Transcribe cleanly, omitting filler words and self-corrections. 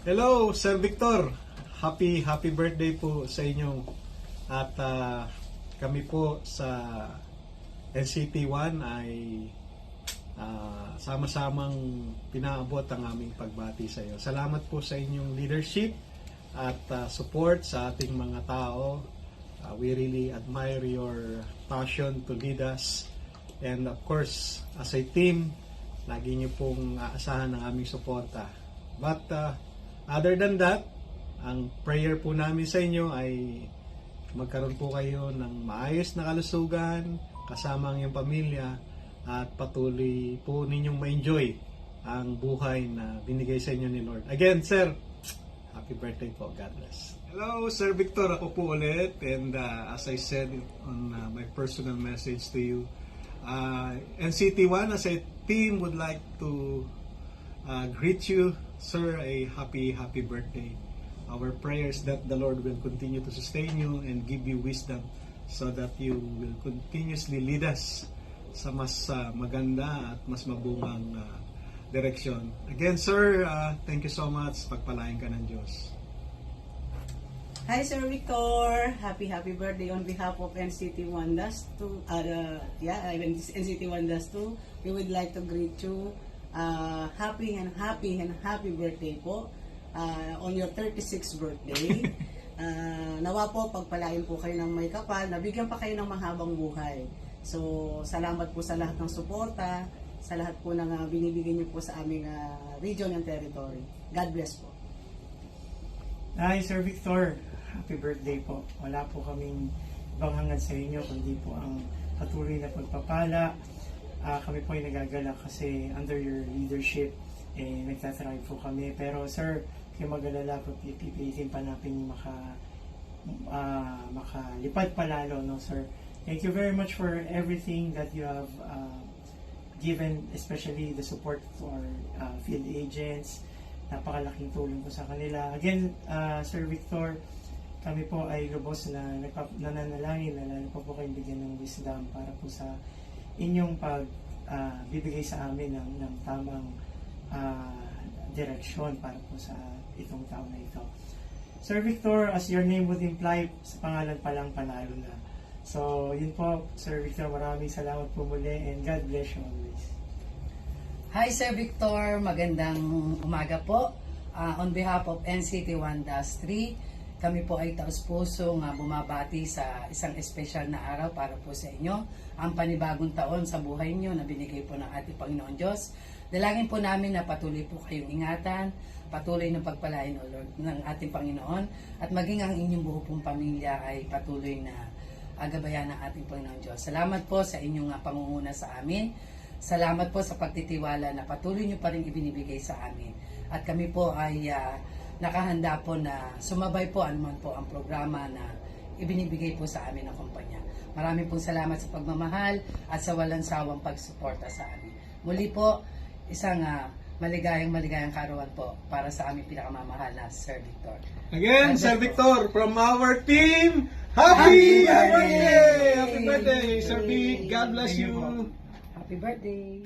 Hello, Sir Victor. Happy birthday po sa inyo. At kami po sa NCT1 ay sama-samang pinaabot ang aming pagbati sa iyo. Salamat po sa inyong leadership at support sa ating mga tao. We really admire your passion to lead us. And of course, as a team, lagi niyo pong aasahan ang aming suporta. But other than that, ang prayer po namin sa inyo ay magkaroon po kayo ng maayos na kalusugan, kasama ang iyong pamilya, at patuloy po ninyong ma-enjoy ang buhay na binigay sa inyo ni Lord. Again, Sir, happy birthday po. God bless. Hello, Sir Victor. Ako po ulit. And as I said on my personal message to you, NCT1 as a team would like to greet you, Sir, a happy birthday. Our prayers that the Lord will continue to sustain you and give you wisdom so that you will continuously lead us sa mas maganda at mas mabungang direksyon. Again, Sir, thank you so much. Pagpalain ka ng Diyos. Hi, Sir Victor. Happy birthday on behalf of NCT1-2. NCT1-2. We would like to greet you. Happy birthday po on your 36th birthday. Nawa po pagpalain po kayo ng may kapal, nabigyan pa kayo ng mahabang buhay. So, salamat po sa lahat ng suporta, sa lahat po ng binibigay niyo po sa aming region and territory. God bless po. Hi, Sir Victor. Happy birthday po. Wala po kaming ibang hangad sa inyo, kundi po ang patuloy na pagpapala. Kami po ay nagagalak kasi under your leadership, nagtatrive po kami. Pero sir, kayo mag-alala po, pipilitin pa natin makalipad palalo, no sir? Thank you very much for everything that you have given, especially the support for field agents. Napakalaking tulong po sa kanila. Again, Sir Victor, kami po ay lubos na nananalangin na lalo po kayong bigyan ng wisdom para po sa inyong bibigay sa amin ng tamang direksyon para po sa itong taon na ito. Sir Victor, as your name would imply, sa pangalan pa lang panalo na. So, yun po, Sir Victor, maraming salamat po muli and God bless you always. Hi Sir Victor, magandang umaga po. On behalf of NCT1-3, kami po ay taus-pusong bumabati sa isang espesyal na araw para po sa inyo, ang panibagong taon sa buhay niyo na binigay po ng ating Panginoon Diyos. Dalangin po namin na patuloy po kayong ingatan, patuloy na pagpalain o Lord ng ating Panginoon, at maging ang inyong buo pong pamilya ay patuloy na gabayan ng ating Panginoon Diyos. Salamat po sa inyong pangunguna sa amin. Salamat po sa pagtitiwala na patuloy niyo pa rin ibinibigay sa amin. At kami po ay nakahanda po na sumabay po anuman po ang programa na ibinibigay po sa amin ng kumpanya. Maraming pong salamat sa pagmamahal at sa walang sawang pagsuporta sa amin. Muli po, isang maligayang karawan po para sa aming pinakamamahal na Sir Victor. Again, Sir Victor, from our team, happy birthday! Happy birthday, Sir Vic. God bless you. Happy birthday!